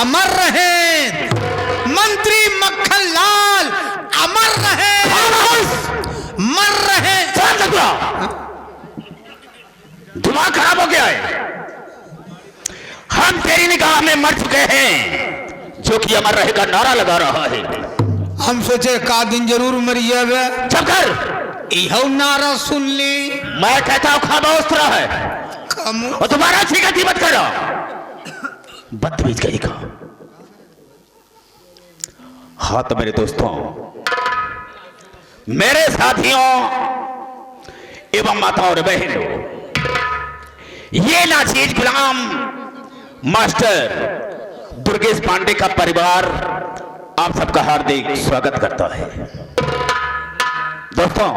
अमर रहे, मंत्री मक्खनलाल अमर रहे, मर रहे। दिमाग खराब हो गया है। हम तेरी निगाह में मर चुके हैं, जो कि अमर रहेगा नारा लगा रहा है। हम सोचे का दिन जरूर मरी जावे। चुप कर, यह नारा सुन ली। मैं कहता हूं खामोश तरह है और तुम्हारा छिगती मत करो। बदतमीज कहीं का। हाँ तो मेरे दोस्तों, मेरे साथियों एवं माताओं और बहनों, ये नाचीज गुलाम मास्टर दुर्गेश पांडे का परिवार आप सबका हार्दिक स्वागत करता है। दोस्तों,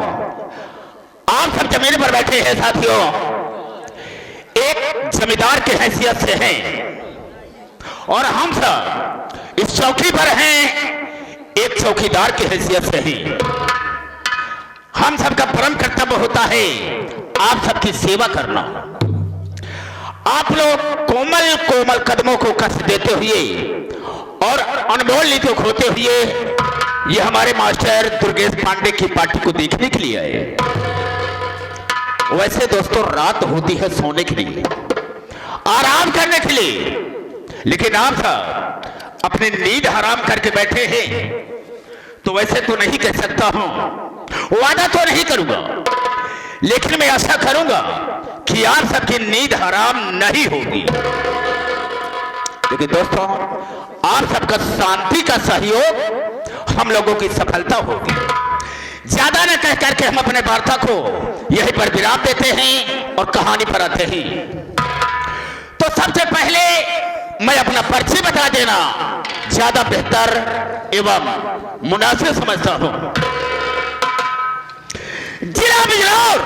आप सब जमीन पर बैठे हैं साथियों, एक जमींदार के हैसियत से हैं और हम सब इस चौकी पर हैं एक चौकीदार की हैसियत से ही। हम सबका परम कर्तव्य होता है आप सबकी सेवा करना। आप लोग कोमल कोमल कदमों को कष्ट देते हुए और अनमोल नीतियों को खोते हुए ये हमारे मास्टर दुर्गेश पांडे की पार्टी को देखने के लिए आए। वैसे दोस्तों रात होती है सोने के लिए, आराम करने के लिए, लेकिन आप सब अपनी नींद हराम करके बैठे हैं। तो वैसे तो नहीं कह सकता हूं, वादा तो नहीं करूंगा, लेकिन मैं आशा करूंगा कि आप सबकी नींद हराम नहीं होगी। लेकिन दोस्तों, आप सबका शांति का सहयोग हम लोगों की सफलता होगी। ज्यादा न कह करके हम अपने वार्ता को यहीं पर विराम देते हैं और कहानी पर आते हैं। तो सबसे पहले मैं अपना परिचय बता देना ज्यादा बेहतर एवं मुनासिब समझता हूं। जिला बिजनौर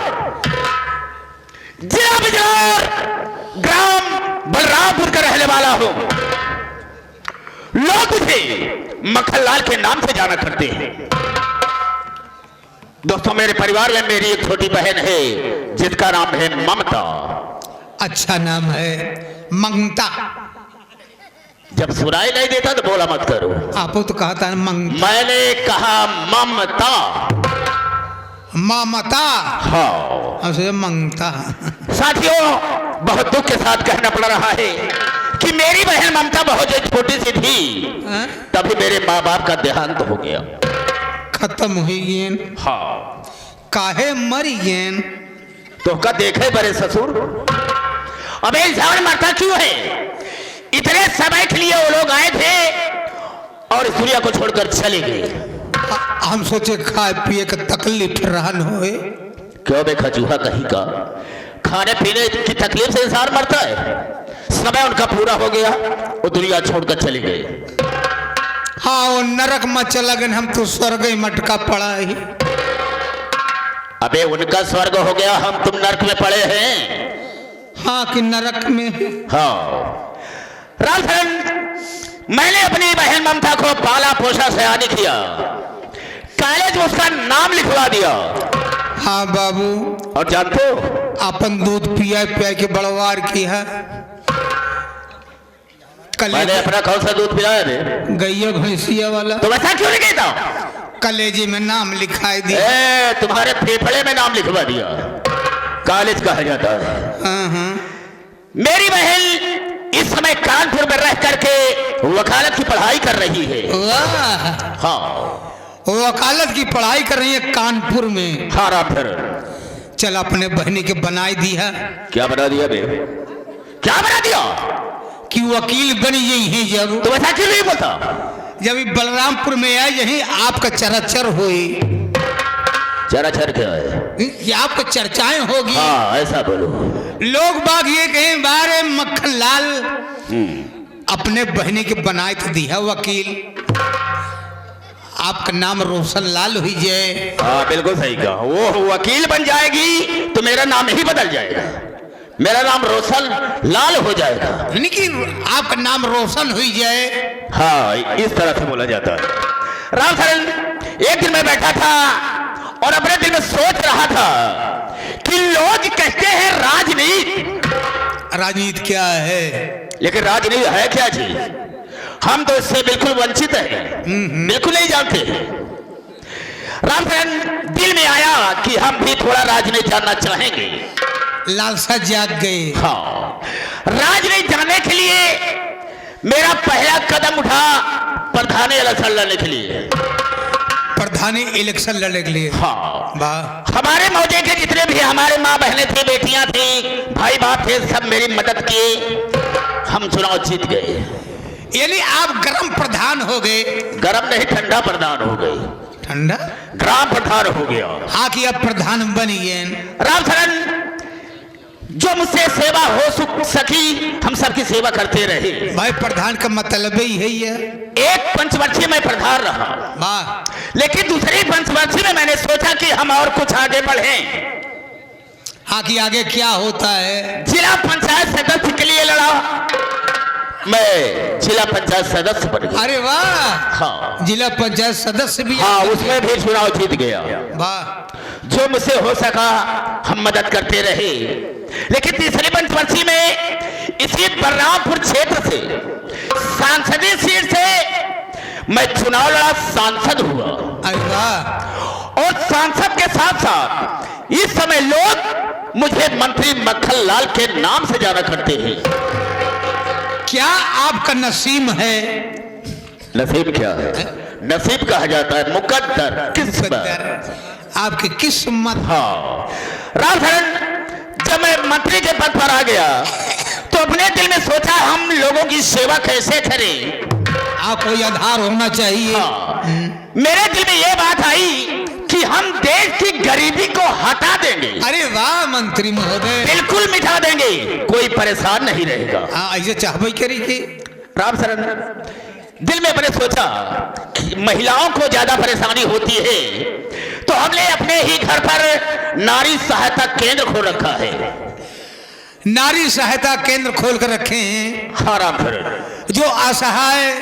ग्राम बलरामपुर का रहने वाला हूं। लोग मुझे मक्खनलाल के नाम से जाना करते हैं। दोस्तों, मेरे परिवार में मेरी एक छोटी बहन है जिसका नाम है ममता। अच्छा नाम है, ममता। जब सुनाई नहीं देता तो बोला मत करो। आपको तो कहा था ममता। मैंने कहा ममता। ममता। हाँ ममता। साथियों, बहुत दुख के साथ कहना पड़ रहा है कि मेरी बहन ममता बहुत छोटी सी थी, तभी मेरे माँ बाप का देहांत हो गया। खत्म हुई गेन। हाँ। काहे मरी गेन? तो का देखे बड़े ससुर, अबे इंसान मरता क्यों है? इतने समय के लिए वो लोग आए थे और इस दुनिया को छोड़कर चले गए। हम सोचे खाए पिए का तकलीफ रहन होए। क्यों देखा चूहा कहीं का, खाने पीने की तकलीफ से इंसान मरता है। समय उनका पूरा हो गया, वो दुनिया छोड़कर चले गए। हाँ, वो नरक में चला गए, हम तो स्वर्ग ही मटका पड़ा ही। अबे उनका स्वर्ग हो गया, हम तुम नरक में पड़े हैं। हाँ कि नरक में। हाँ रामचरण, मैंने अपनी बहन ममता को पाला पोसा सयानी किया, कॉलेज में उसका नाम लिखवा दिया। हाँ बाबू। और जानते हो, अपन दूध पिया पिया के बड़वार की है। मैंने अपना कौन सा दूध पिलाया रे? गैया भैंसिया वाला। तो वैसा क्यों नहीं कहता? कलेजी में नाम लिखाई दिया। तुम्हारे फेफड़े में नाम लिखवा दिया, कॉलेज कहा जाता है। मेरी बहन इस समय कानपुर में रह करके वकालत की पढ़ाई कर रही है। वाह। हाँ, वकालत की पढ़ाई कर रही है कानपुर में। हाँ रामधर, चल अपने बहनी के बनाई दिया। क्या बना दिया बे? क्या बना दिया? कि वकील बनी यही है। जब तो वैसा क्यों नहीं बोलता? जब बलरामपुर में आए, यही आपका चरचर हुई। चरचर क्या है? ये आपको चर्चाएं होगी। हाँ ऐसा बोलो। लोग बाग ये कहें बारे मक्खनलाल अपने बहनी के बनाए तो दिया वकील। आपका नाम रोशन लाल हुई जाए। हाँ बिल्कुल सही कहा, वो वकील बन जाएगी तो मेरा नाम ही बदल जाएगा, मेरा नाम रोशन लाल हो जाएगा। यानी कि आपका नाम रोशन हुई जाए। हाँ इस तरह से बोला जाता है। रामचरण, एक दिन मैं बैठा था और अपने दिल में सोच रहा था कि लोग कहते हैं राजनीति। राजनीति क्या है? लेकिन राजनीति है क्या चीज? हम तो इससे बिल्कुल वंचित हैं, बिल्कुल नहीं जानते। रामचरण दिल में आया कि हम भी थोड़ा राजनीति जानना चाहेंगे। लालसा जाग गए। हाँ, राजनीति जानने के लिए मेरा पहला कदम उठा प्रधानी इलेक्शन लड़ने के लिए। प्रधानी इलेक्शन लड़ने के लिए। हाँ, वाह। हमारे मौजे के जितने भी हमारे माँ बहनें थी, बेटियां थी, भाई बाप थे, सब मेरी मदद किए, हम चुनाव जीत गए। यानी आप गरम प्रधान हो गए। गरम नहीं, ठंडा प्रधान हो गए। ठंडा ग्राम प्रधान हो गया। हाँ कि अब प्रधान बनिए। रामचरण जो मुझसे सेवा हो सकी हम सबकी सेवा करते रहे। भाई प्रधान का मतलब ही है ये। एक पंचवर्षीय में प्रधान रहा। वाह। लेकिन दूसरी पंचवर्षीय में मैंने सोचा कि हम और कुछ आगे बढ़ें। हाँ कि आगे क्या होता है। जिला पंचायत सदस्य के लिए लड़ा, मैं जिला पंचायत सदस्य बन गया। अरे वाह। हाँ, जिला पंचायत सदस्य भी। हाँ, उसमें भी चुनाव जीत गया। वाह। जो मुझसे हो सका हम मदद करते रहे। लेकिन तीसरी पंचवर्षीय में इसी बलरामपुर क्षेत्र से सांसदीय सीट से मैं चुनाव लड़ा, सांसद हुआ। अरे वाह। और सांसद के साथ साथ इस समय लोग मुझे मंत्री मक्खन लाल के नाम से जाना करते हैं। क्या आपका नसीब है। नसीब क्या है? नसीब कहा जाता है मुकद्दर, किस्मत, आपकी किस्मत। हाँ, रामचरण जब मैं मंत्री के पद पर आ गया तो अपने दिल में सोचा हम लोगों की सेवा कैसे करें। आपको ये आधार होना चाहिए। हाँ, मेरे दिल में ये बात आई कि हम देश की गरीबी को हटा देंगे। अरे वाह मंत्री महोदय। बिल्कुल मिटा देंगे, कोई परेशान नहीं रहेगा। हाँ ऐसे चाहबे करेंगे। रामचरण दिल में मैंने सोचा कि महिलाओं को ज्यादा परेशानी होती है तो हमने अपने ही घर पर नारी सहायता केंद्र खोल रखा है। नारी सहायता केंद्र खोल कर रखे हैं। हाँ रामचरण, जो असहाय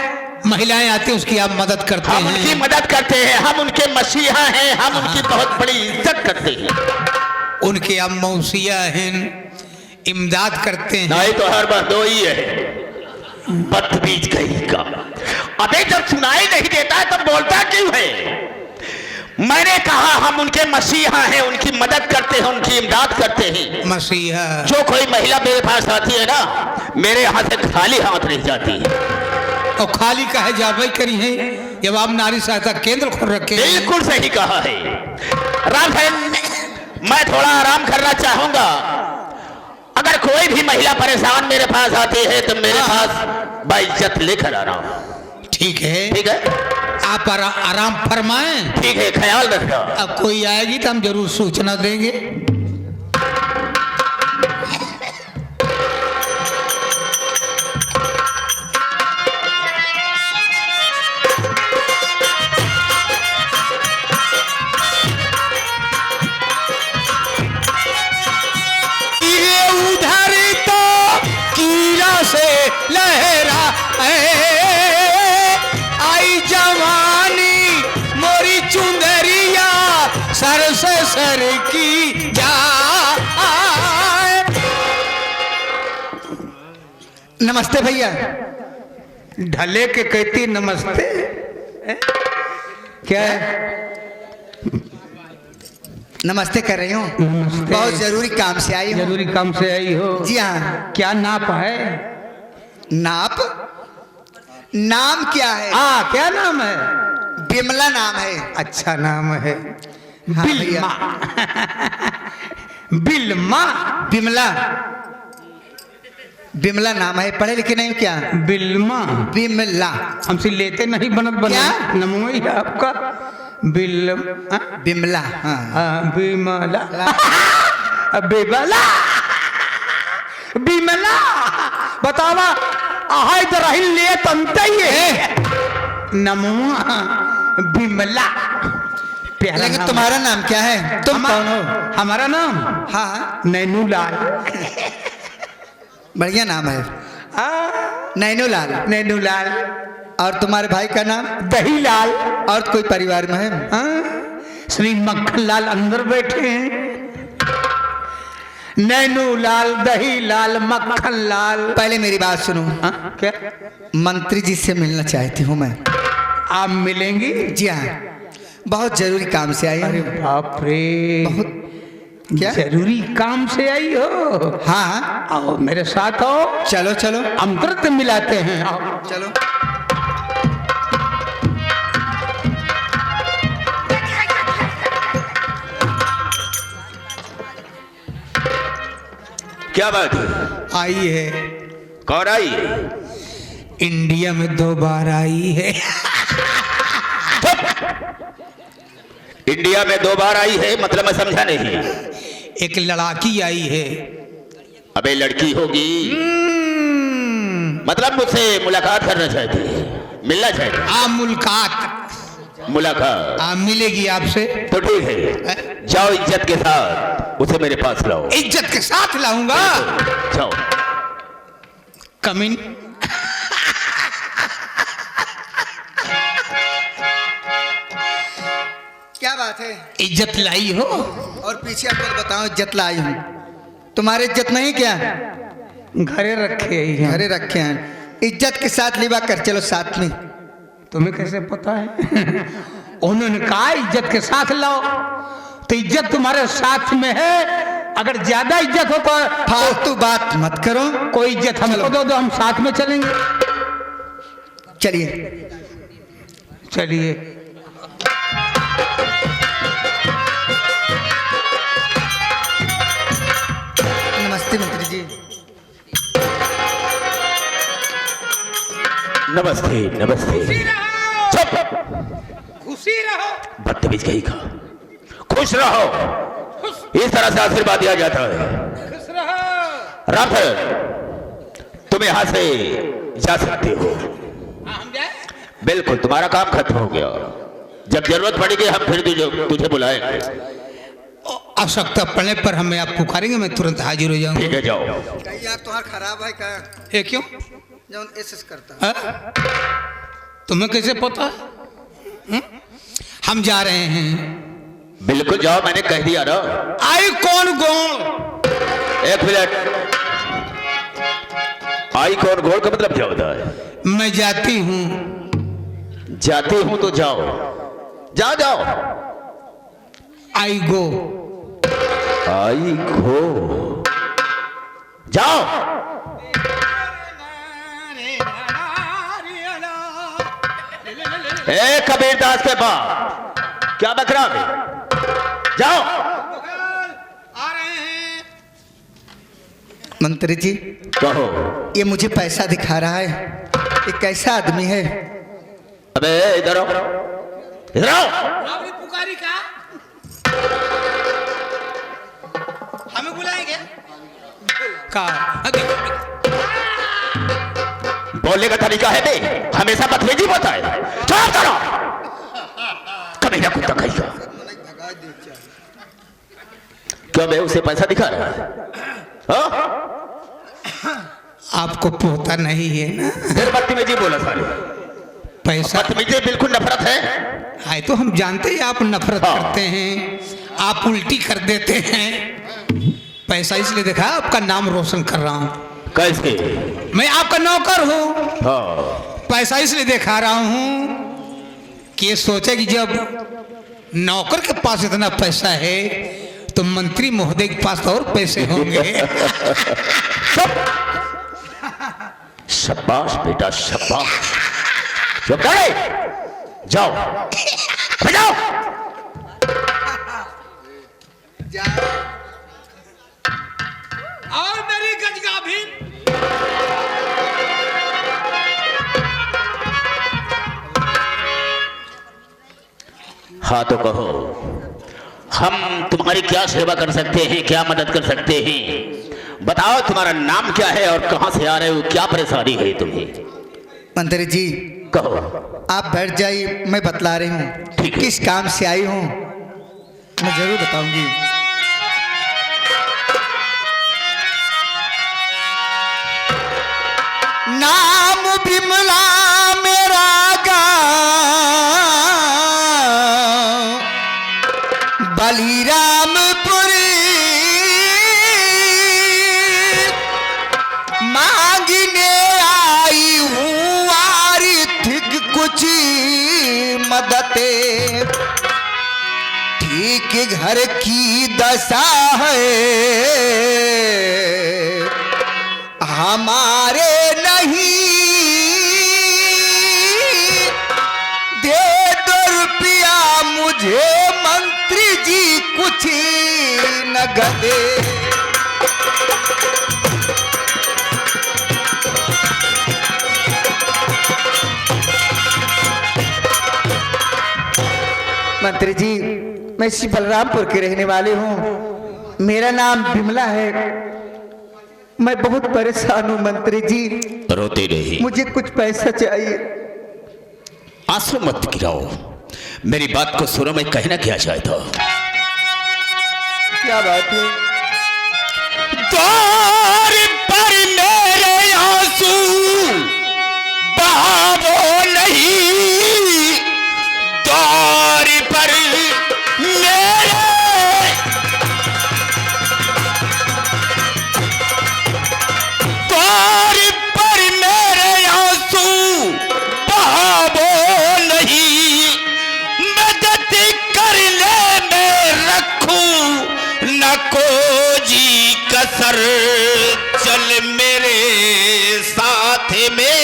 महिलाएं आती हैं उसकी आप मदद करते हम हैं। उनकी मदद करते हैं, हम उनके मसीहा हैं, हम उनकी बहुत बड़ी इज्जत करते हैं। उनके आप मौसिया हैं, इमदाद करते हैं। नहीं तो हर बार दो ही है, बदतमीज कहीं का। अबे जब सुनाई नहीं देता है तब बोलता क्यों है? मैंने कहा हम उनके मसीहा हैं, उनकी मदद करते हैं, उनकी इमदाद करते हैं। मसीहा। जो कोई महिला मेरे पास आती है ना, मेरे यहाँ से खाली हाथ नहीं जाती है। और खाली कहे जावे करी है जब आप नारी सहायता केंद्र खोल रखे हैं। बिल्कुल सही कहा है रामचरण, मैं थोड़ा आराम करना चाहूंगा। अगर कोई भी महिला परेशान मेरे पास आती है तो मेरे पास बाइज्जत लेकर आ रहा हूं। ठीक है। ठीक है, आप आराम फरमाएं। ठीक है, ख्याल रखना। अब कोई आएगी तो हम जरूर सूचना देंगे। उधर तो कीड़ा से लहरा आई जवानी मोरी चुंदरिया सर से सर की जा। नमस्ते भैया। ढले के कहती नमस्ते। क्या है? नमस्ते कर रही हूँ। बहुत जरूरी काम से आई हूँ। जरूरी काम से आई हो? जी हाँ। क्या नाप है? नाप? नाम क्या है? हाँ क्या नाम है? बिमला नाम है। अच्छा नाम है। हाँ बिल्मा। बिल्मा। बिमला। बिमला नाम है, पढ़े लिखे नहीं क्या? बिल्मा। बिमला। हमसे लेते नहीं बनत बना क्या? नमो ही आपका बिमला। हाँ। बिमला। बिमला। बिमला बतावा आहाय दरहिल ले तंते ही नमो बिमला। लेकिन तुम्हारा नाम क्या है? तुम कौन हो? हमारा नाम? हाँ नैनूलाल। बढ़िया नाम है, नैनूलाल। नैनूलाल। और तुम्हारे भाई का नाम? दहीलाल। और कोई परिवार में है? श्री मक्खन लाल अंदर बैठे हैं। नैनू लाल, दही लाल, मक्खन लाल। पहले मेरी बात सुनो। हाँ? क्या? मंत्री जी से मिलना चाहती हूँ मैं। आप मिलेंगी? जी हाँ, बहुत जरूरी काम से आई अरे हूँ। बाप रे, बहुत क्या जरूरी काम से आई हो? हाँ, आओ मेरे साथ आओ, चलो चलो अमृत मिलाते हैं। आओ। चलो। क्या बात है? आई है, कौन आई? इंडिया में 2 बार आई है। इंडिया में 2 बार आई है मतलब मैं समझा नहीं। एक लड़ाकी आई है। अबे लड़की होगी, मतलब मुझसे मुलाकात करना चाहती है, मिलना चाहती है। मुलाकात मिलेगी आपसे। तो ठीक है, जाओ इज्जत के साथ उसे मेरे पास लाओ। इज्जत के साथ लाऊंगा। जाओ। कमिन। क्या बात है? इज्जत लाई हो? और पीछे आकर बताओ, इज्जत लाई हूँ। तुम्हारी इज्जत नहीं क्या? घरे रखे हैं। घरे रखे हैं। इज्जत के साथ लिवा कर चलो साथ में। तुम्हें कैसे पता है? उन्होंने कहा इज्जत के साथ लाओ, तो इज्जत तुम्हारे साथ में है। अगर ज्यादा इज्जत हो तो फालतू बात मत करो। कोई इज्जत हमको दो, हम साथ में चलेंगे। चलिए चलिए। नमस्ते मंत्री जी। नमस्ते नमस्ते। चुप, खुशी रहो। बदतमीज कहीं का। खुश रहो, इस तरह से आशीर्वाद दिया जाता है। खुश रहो। राफेल, तुम यहां से जा सकते हो। हम जाए? बिल्कुल, तुम्हारा काम खत्म हो गया। जब जरूरत पड़ेगी हम फिर तुझे बुलाएंगे। आवश्यकता पड़ने पर हमें आप पुकारेंगे, मैं तुरंत हाजिर हो जाऊंगा। ठीक है, जाओ। कहीं यार तुम्हारा खराब है क्या? ये क्यों? जौन एस करता। हाँ? तुम्हें कैसे पता? हम जा रहे हैं। बिल्कुल जाओ, मैंने कह दिया ना। आई कौन गोल? एक मिनट, आई कौन गोल का मतलब क्या होता है? मैं जाती हूँ। जाती हूं तो जाओ, जाओ जाओ। आई गो। आई गो, जाओ। ए कबीरदास के बाप, क्या बकरा में? जाओ। आ रहे हैं। मंत्री जी, कहो। ये मुझे पैसा दिखा रहा है, ये कैसा आदमी है? अबे इधर आओ, इधर आओ। आपने पुकारी का? हमें बुलाएंगे? का? बोलने का तरीका है बे, हमेशा बदतमीजी होता है। चुप करो, कभी ना कुत्ता कहीं का। क्यों बे, उसे पैसा दिखा रहा है? हाँ? आपको पोता नहीं है ना? फिर बदतमीजी बोला साले। पैसा बदतमीजी बिल्कुल नफरत है। आए तो हम जानते हैं आप नफरत हाँ। करते हैं, आप उल्टी कर देते हैं। पैसा इसलिए देखा, आपका नाम रोशन कर रहा हूँ। कैसे? मैं आपका नौकर हूँ। हाँ। पैसा इसलिए दिखा रहा हूँ कि ये सोचे कि जब नौकर के पास इतना पैसा है तो मंत्री महोदय के पास और पैसे होंगे। शाबाश बेटा, शाबाश। चुप करे, जाओ, जाओ। और मेरी गजगाभी हाँ तो कहो, हम तुम्हारी क्या सेवा कर सकते हैं, क्या मदद कर सकते हैं? बताओ, तुम्हारा नाम क्या है और कहां से आ रहे हो, क्या परेशानी है तुम्हें? मंत्री जी, कहो। आप बैठ जाइए, मैं बतला रही हूँ ठीक है। किस काम से आई हूँ, मैं जरूर बताऊंगी। नाम बिमला मेरा गाँव, बलिरामपुरी के घर की दशा है, हमारे नहीं। दे 2 रुपया मुझे मंत्री जी, कुछ नगद। मंत्री जी, मैं श्री बलरामपुर के रहने वाले हूँ। मेरा नाम बिमला है। मैं बहुत परेशान हूँ मंत्री जी। रोते नहीं, मुझे कुछ पैसा चाहिए। आंसू मत गिराओ, मेरी बात को सुनो। मैं कहना क्या चाहता हूं। क्या बात है? द्वार पर मेरे आंसू बहावो नहीं, द्वार पर मेरे, द्वार पर मेरे आंसू बहावो नहीं, मदद करने में रखूं न कोई कसर, चल मेरे साथ में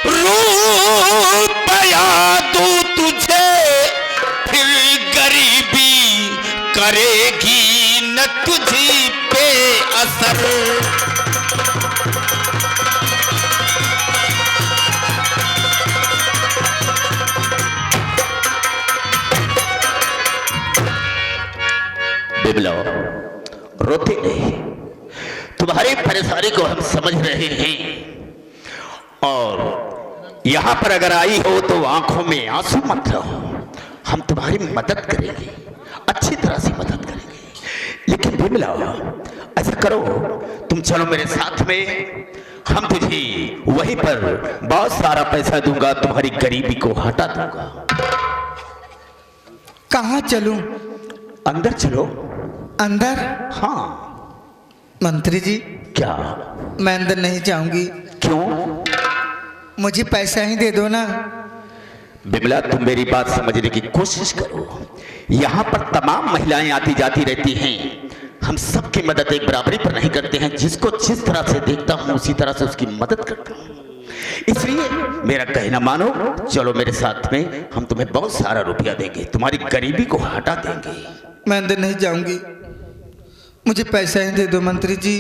रुपया दूं तुझे, फिर गरीबी करेगी न तुझी पे असर। बिमला, रोते नहीं, तुम्हारी परेशानी को हम समझ रहे हैं, और यहां पर अगर आई हो तो आंखों में आंसू मत रहो। हम तुम्हारी मदद करेंगे, अच्छी तरह से मदद करेंगे। लेकिन बिमला, ऐसा करो, तुम चलो मेरे साथ में, हम तुझे वहीं पर बहुत सारा पैसा दूंगा, तुम्हारी गरीबी को हटा दूंगा। कहाँ चलूं? अंदर चलो। अंदर? हाँ। मंत्री जी, क्या? मैं अंदर नहीं जाऊंगी। क्यों? मुझे पैसा ही दे दो ना। बिमला, तुम मेरी बात समझने की कोशिश करो। यहाँ पर तमाम महिलाएं आती जाती रहती हैं, हम सबकी मदद एक बराबरी पर नहीं करते हैं। जिसको जिस तरह से देखता हूँ उसी तरह से उसकी मदद करता हूँ। इसलिए मेरा कहना मानो, चलो मेरे साथ में, हम तुम्हें बहुत सारा रुपया देंगे, तुम्हारी गरीबी को हटा देंगे। मैं अंदर नहीं जाऊंगी, मुझे पैसा ही दे दो मंत्री जी।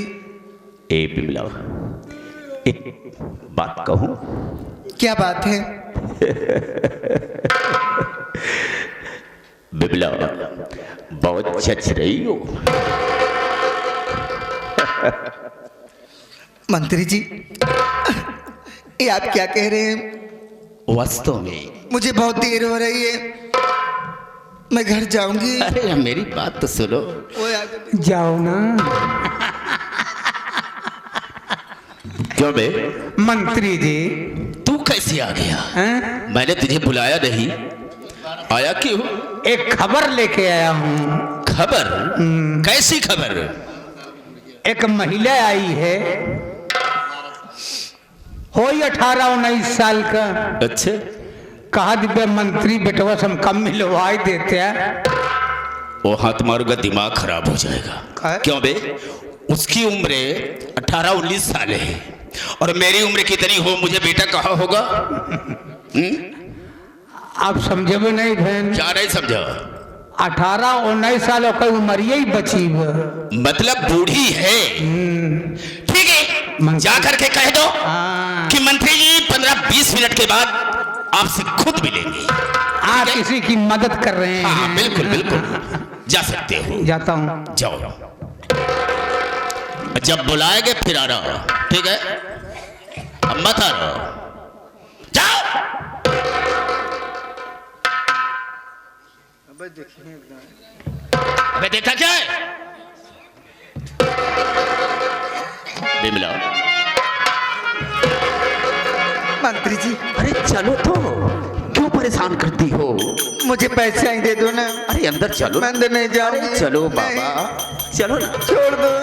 ए बिमला, एक बात कहूं? क्या बात है? बिमला, बहुत जच रही हो। मंत्री जी, ये आप क्या कह रहे हैं? वास्तव में मुझे बहुत देर हो रही है, मैं घर जाऊंगी। अरे मेरी बात तो सुनो। जाओ ना। क्यों बे? मंत्री जी, तू कैसे आ गया? हैं? मैंने तुझे बुलाया नहीं, आया क्यों? एक खबर लेके आया हूँ। खबर? कैसी खबर? एक महिला आई है, हो 18-19 साल का। अच्छा, कहा दिव्य मंत्री बेटवा से हम कम मिलवाई देते हैं। वो हाथ मारूंगा दिमाग खराब हो जाएगा। क्यों बे? उसकी उम्र 18-19 साल है, और मेरी उम्र कितनी हो, मुझे बेटा कहा होगा? आप समझे भी नहीं बहन। क्या नहीं समझा? 18-19 साल का उम्र ही बची है, मतलब बूढ़ी है। ठीक है, जा करके कह दो कि मंत्री जी 15-20 मिनट के बाद आपसे खुद मिलेंगे। आप किसी की मदद कर रहे हैं। हाँ, बिल्कुल बिल्कुल, जा सकते हो। जाता हूँ। जाओ, जब बुलाएंगे फिर आना, ठीक है? अब मत आना, जाओ। अबे देखा क्या है? बिमला, मंत्री जी, अरे चलो तो, क्यों परेशान करती हो? मुझे पैसा ही दे दो ना। अरे अंदर चलो। मैं अंदर नहीं जाऊंगी। चलो बाबा, चलो ना। छोड़ दो।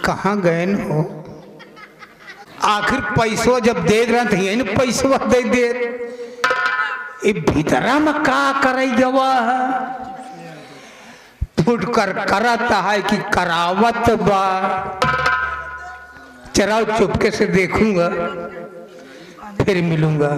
कहाँ गए न हो? आखिर पैसो जब दे रहा था यही पैसो दे दे। ये भीतरा में का करे गवा फुट कर करता है कि करावत बा। चराओ चुपके से देखूंगा फिर मिलूंगा।